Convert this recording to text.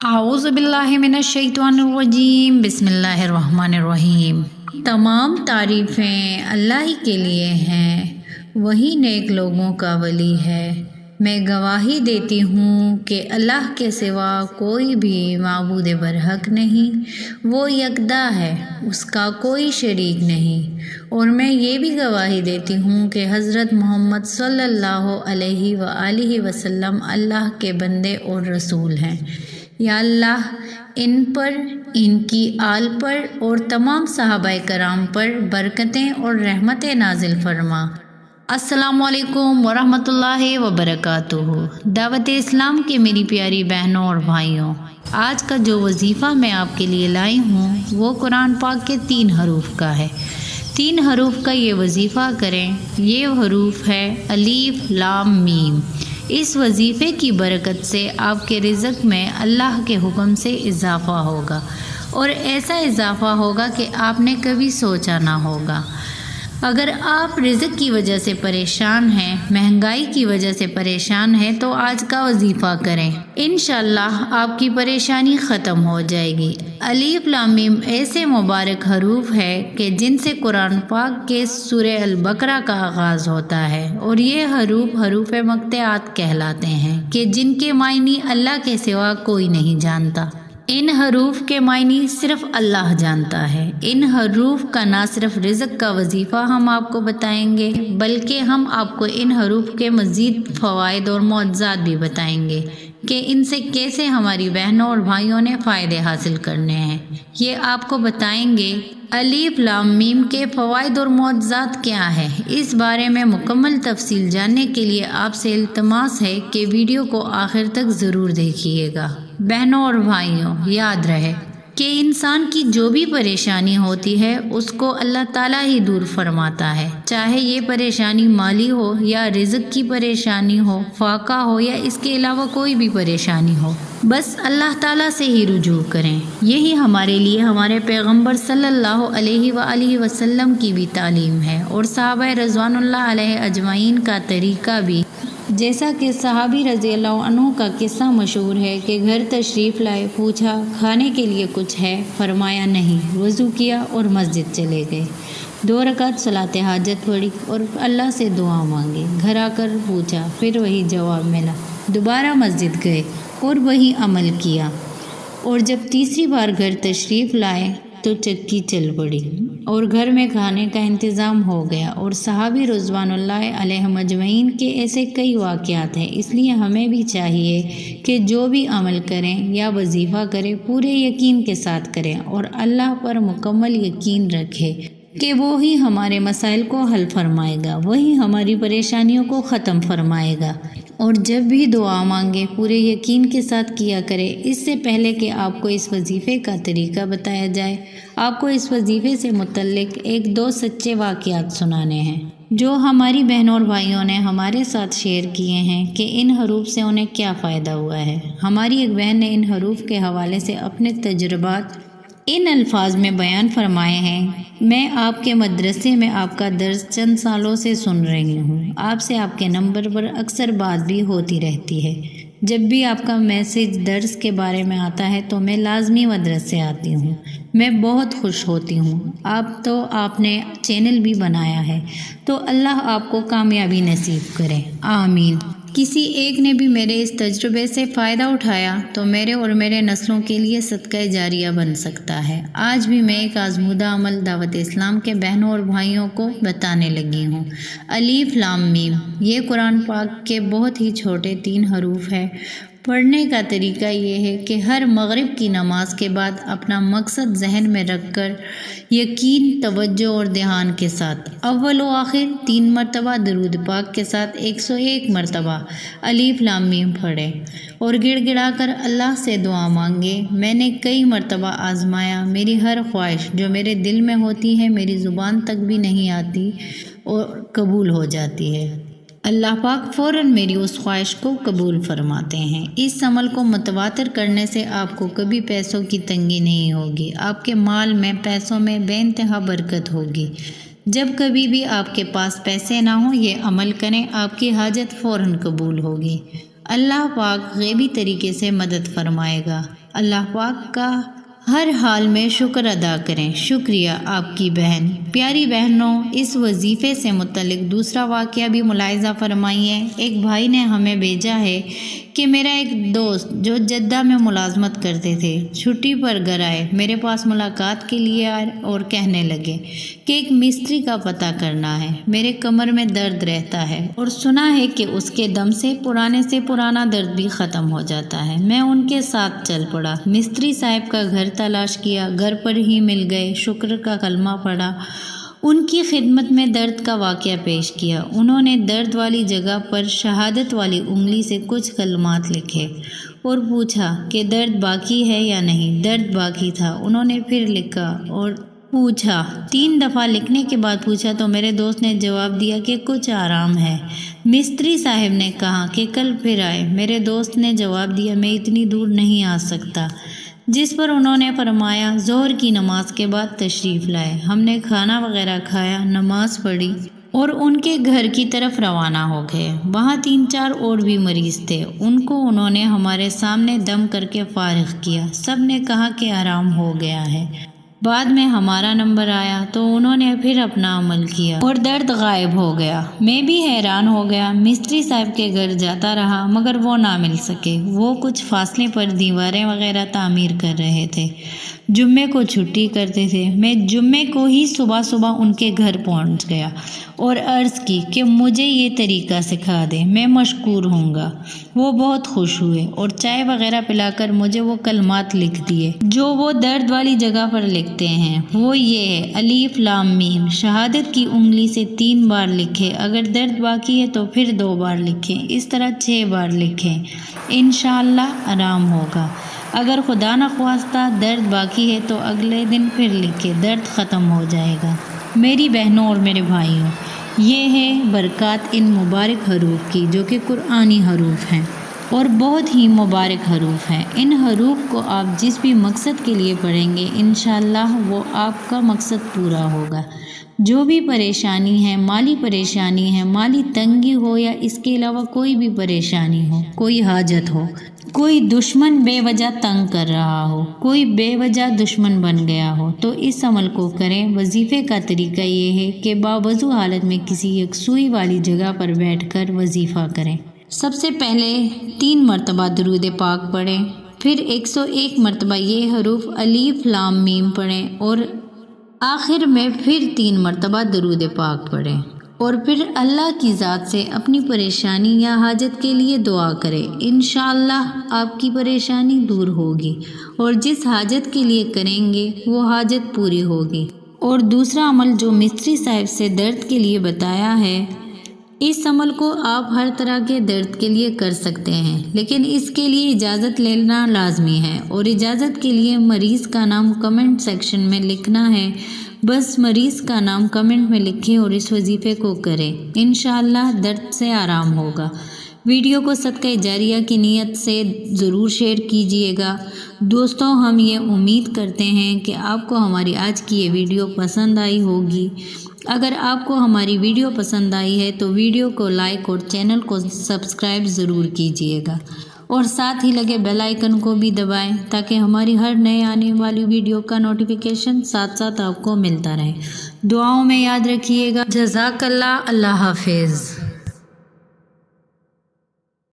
اعوذ باللہ من الشیطان الرجیم، بسم اللہ الرحمن الرحیم۔ تمام تعریفیں اللہ ہی کے لیے ہیں، وہی نیک لوگوں کا ولی ہے۔ میں گواہی دیتی ہوں کہ اللہ کے سوا کوئی بھی معبود برحق نہیں، وہ یکتا ہے، اس کا کوئی شریک نہیں۔ اور میں یہ بھی گواہی دیتی ہوں کہ حضرت محمد صلی اللہ علیہ وآلہ وسلم اللہ کے بندے اور رسول ہیں۔ یا اللہ ان پر، ان کی آل پر اور تمام صحابہ کرام پر برکتیں اور رحمتیں نازل فرما۔ السلام علیکم ورحمۃ اللہ وبرکاتہ۔ دعوت اسلام کے میری پیاری بہنوں اور بھائیوں، آج کا جو وظیفہ میں آپ کے لیے لائی ہوں وہ قرآن پاک کے 3 حروف کا ہے۔ 3 حروف کا یہ وظیفہ کریں۔ یہ حروف ہے الف لام میم۔ اس وظیفے کی برکت سے آپ کے رزق میں اللہ کے حکم سے اضافہ ہوگا، اور ایسا اضافہ ہوگا کہ آپ نے کبھی سوچا نہ ہوگا۔ اگر آپ رزق کی وجہ سے پریشان ہیں، مہنگائی کی وجہ سے پریشان ہیں، تو آج کا وظیفہ کریں، انشاءاللہ آپ کی پریشانی ختم ہو جائے گی۔ الف لام میم ایسے مبارک حروف ہے کہ جن سے قرآن پاک کے سورہ البقرہ کا آغاز ہوتا ہے، اور یہ حروف مقطعات کہلاتے ہیں کہ جن کے معنی اللہ کے سوا کوئی نہیں جانتا۔ ان حروف کے معنی صرف اللہ جانتا ہے۔ ان حروف کا نہ صرف رزق کا وظیفہ ہم آپ کو بتائیں گے، بلکہ ہم آپ کو ان حروف کے مزید فوائد اور معجزات بھی بتائیں گے کہ ان سے کیسے ہماری بہنوں اور بھائیوں نے فائدے حاصل کرنے ہیں، یہ آپ کو بتائیں گے۔ الف لام میم کے فوائد اور معجزات کیا ہے، اس بارے میں مکمل تفصیل جاننے کے لیے آپ سے التماس ہے کہ ویڈیو کو آخر تک ضرور دیکھیے گا۔ بہنوں اور بھائیوں، یاد رہے کہ انسان کی جو بھی پریشانی ہوتی ہے اس کو اللہ تعالیٰ ہی دور فرماتا ہے، چاہے یہ پریشانی مالی ہو یا رزق کی پریشانی ہو، فاقہ ہو یا اس کے علاوہ کوئی بھی پریشانی ہو، بس اللہ تعالیٰ سے ہی رجوع کریں۔ یہی ہمارے لیے ہمارے پیغمبر صلی اللہ علیہ وآلہ وسلم کی بھی تعلیم ہے، اور صحابہ رضوان اللہ علیہ اجمعین کا طریقہ بھی، جیسا کہ صحابی رضی اللہ عنہ کا قصہ مشہور ہے کہ گھر تشریف لائے، پوچھا کھانے کے لیے کچھ ہے، فرمایا نہیں، وضو کیا اور مسجد چلے گئے، 2 رکعت صلاۃ حاجت پڑھی اور اللہ سے دعا مانگی، گھر آ کر پوچھا، پھر وہی جواب ملا، دوبارہ مسجد گئے اور وہی عمل کیا، اور جب تیسری بار گھر تشریف لائے تو چکی چل پڑی اور گھر میں کھانے کا انتظام ہو گیا۔ اور صحابی رضوان اللہ علیہ مجمعین کے ایسے کئی واقعات ہیں۔ اس لیے ہمیں بھی چاہیے کہ جو بھی عمل کریں یا وظیفہ کریں پورے یقین کے ساتھ کریں، اور اللہ پر مکمل یقین رکھیں کہ وہی ہمارے مسائل کو حل فرمائے گا، وہی ہماری پریشانیوں کو ختم فرمائے گا۔ اور جب بھی دعا مانگے پورے یقین کے ساتھ کیا کرے۔ اس سے پہلے کہ آپ کو اس وظیفے کا طریقہ بتایا جائے، آپ کو اس وظیفے سے متعلق 1-2 سچے واقعات سنانے ہیں جو ہماری بہنوں اور بھائیوں نے ہمارے ساتھ شیئر کیے ہیں کہ ان حروف سے انہیں کیا فائدہ ہوا ہے۔ ہماری ایک بہن نے ان حروف کے حوالے سے اپنے تجربات ان الفاظ میں بیان فرمائے ہیں۔ میں آپ کے مدرسے میں آپ کا درس چند سالوں سے سن رہی ہوں، آپ سے آپ کے نمبر پر اکثر بات بھی ہوتی رہتی ہے۔ جب بھی آپ کا میسج درس کے بارے میں آتا ہے تو میں لازمی مدرسے آتی ہوں، میں بہت خوش ہوتی ہوں۔ آپ نے چینل بھی بنایا ہے، تو اللہ آپ کو کامیابی نصیب کرے، آمین۔ کسی ایک نے بھی میرے اس تجربے سے فائدہ اٹھایا تو میرے اور میرے نسلوں کے لیے صدقہ جاریہ بن سکتا ہے۔ آج بھی میں ایک آزمودہ عمل دعوت اسلام کے بہنوں اور بھائیوں کو بتانے لگی ہوں۔ الف لام میم یہ قرآن پاک کے بہت ہی چھوٹے 3 حروف ہیں۔ پڑھنے کا طریقہ یہ ہے کہ ہر مغرب کی نماز کے بعد اپنا مقصد ذہن میں رکھ کر یقین، توجہ اور دھیان کے ساتھ اول و آخر 3 مرتبہ درود پاک کے ساتھ 101 مرتبہ الف لام میم پڑھیں، اور گڑ گڑا کر اللہ سے دعا مانگے۔ میں نے کئی مرتبہ آزمایا، میری ہر خواہش جو میرے دل میں ہوتی ہے میری زبان تک بھی نہیں آتی اور قبول ہو جاتی ہے۔ اللہ پاک فوراً میری اس خواہش کو قبول فرماتے ہیں۔ اس عمل کو متواتر کرنے سے آپ کو کبھی پیسوں کی تنگی نہیں ہوگی، آپ کے مال میں، پیسوں میں بے انتہا برکت ہوگی۔ جب کبھی بھی آپ کے پاس پیسے نہ ہوں یہ عمل کریں، آپ کی حاجت فوراً قبول ہوگی۔ اللہ پاک غیبی طریقے سے مدد فرمائے گا۔ اللہ پاک کا ہر حال میں شکر ادا کریں۔ شکریہ آپ کی بہن۔ پیاری بہنوں، اس وظیفے سے متعلق دوسرا واقعہ بھی ملاحظہ فرمائیے۔ ایک بھائی نے ہمیں بھیجا ہے کہ میرا ایک دوست جو جدہ میں ملازمت کرتے تھے چھٹی پر گھر آئے، میرے پاس ملاقات کے لیے آئے اور کہنے لگے کہ ایک مستری کا پتہ کرنا ہے، میرے کمر میں درد رہتا ہے اور سنا ہے کہ اس کے دم سے پرانا درد بھی ختم ہو جاتا ہے۔ میں ان کے ساتھ چل پڑا، مستری صاحب کا گھر تلاش کیا، گھر پر ہی مل گئے، شکر کا کلمہ پڑھا، ان کی خدمت میں درد کا واقعہ پیش کیا۔ انہوں نے درد والی جگہ پر شہادت والی انگلی سے کچھ کلمات لکھے اور پوچھا کہ درد باقی ہے یا نہیں۔ درد باقی تھا۔ انہوں نے پھر لکھا اور پوچھا، 3 دفعہ لکھنے کے بعد پوچھا تو میرے دوست نے جواب دیا کہ کچھ آرام ہے۔ مستری صاحب نے کہا کہ کل پھر آئے۔ میرے دوست نے جواب دیا میں اتنی دور نہیں آ سکتا، جس پر انہوں نے فرمایا ظہر کی نماز کے بعد تشریف لائے۔ ہم نے کھانا وغیرہ کھایا، نماز پڑھی اور ان کے گھر کی طرف روانہ ہو گئے۔ وہاں 3-4 اور بھی مریض تھے، ان کو انہوں نے ہمارے سامنے دم کر کے فارغ کیا۔ سب نے کہا کہ آرام ہو گیا ہے۔ بعد میں ہمارا نمبر آیا تو انہوں نے پھر اپنا عمل کیا اور درد غائب ہو گیا۔ میں بھی حیران ہو گیا۔ مستری صاحب کے گھر جاتا رہا مگر وہ نہ مل سکے۔ وہ کچھ فاصلے پر دیواریں وغیرہ تعمیر کر رہے تھے، جمعے کو چھٹی کرتے تھے۔ میں جمعے کو ہی صبح ان کے گھر پہنچ گیا اور عرض کی کہ مجھے یہ طریقہ سکھا دیں، میں مشکور ہوں گا۔ وہ بہت خوش ہوئے اور چائے وغیرہ پلا کر مجھے وہ کلمات لکھ دیے جو وہ درد والی جگہ پر لکھتے ہیں۔ وہ یہ ہے، الف لام میم، شہادت کی انگلی سے 3 بار لکھیں، اگر درد باقی ہے تو پھر 2 بار لکھیں، اس طرح 6 بار لکھیں، انشاءاللہ آرام ہوگا۔ اگر خدا نخواستہ درد باقی ہے تو اگلے دن پھر لکھیں، درد ختم ہو جائے گا۔ میری بہنوں اور میرے بھائیوں، یہ ہے برکات ان مبارک حروف کی جو کہ قرآنی حروف ہیں اور بہت ہی مبارک حروف ہیں۔ ان حروف کو آپ جس بھی مقصد کے لیے پڑھیں گے انشاءاللہ وہ آپ کا مقصد پورا ہوگا۔ جو بھی پریشانی ہے، مالی پریشانی ہے، مالی تنگی ہو یا اس کے علاوہ کوئی بھی پریشانی ہو، کوئی حاجت ہو، کوئی دشمن بے وجہ تنگ کر رہا ہو، کوئی بے وجہ دشمن بن گیا ہو، تو اس عمل کو کریں۔ وظیفے کا طریقہ یہ ہے کہ باوضو حالت میں کسی یکسوئی والی جگہ پر بیٹھ کر وظیفہ کریں۔ سب سے پہلے 3 مرتبہ درود پاک پڑھیں، پھر 101 مرتبہ یہ حروف الف لام میم پڑھیں اور آخر میں پھر 3 مرتبہ درود پاک پڑھیں اور پھر اللہ کی ذات سے اپنی پریشانی یا حاجت کے لیے دعا کریں۔ انشاءاللہ آپ کی پریشانی دور ہوگی اور جس حاجت کے لیے کریں گے وہ حاجت پوری ہوگی۔ اور دوسرا عمل جو مستری صاحب سے درد کے لیے بتایا ہے، اس عمل کو آپ ہر طرح کے درد کے لیے کر سکتے ہیں، لیکن اس کے لیے اجازت لینا لازمی ہے اور اجازت کے لیے مریض کا نام کمنٹ سیکشن میں لکھنا ہے۔ بس مریض کا نام کمنٹ میں لکھیں اور اس وظیفے کو کریں، انشاءاللہ درد سے آرام ہوگا۔ ویڈیو کو صدقہ جاریہ کی نیت سے ضرور شیئر کیجیے گا۔ دوستوں، ہم یہ امید کرتے ہیں کہ آپ کو ہماری آج کی یہ ویڈیو پسند آئی ہوگی۔ اگر آپ کو ہماری ویڈیو پسند آئی ہے تو ویڈیو کو لائک اور چینل کو سبسکرائب ضرور کیجیے گا اور ساتھ ہی لگے بیل آئیکن کو بھی دبائیں تاکہ ہماری ہر نئے آنے والی ویڈیو کا نوٹیفیکیشن ساتھ آپ کو ملتا رہے۔ دعاؤں میں یاد رکھیے گا۔ جزاک اللہ۔ اللہ حافظ۔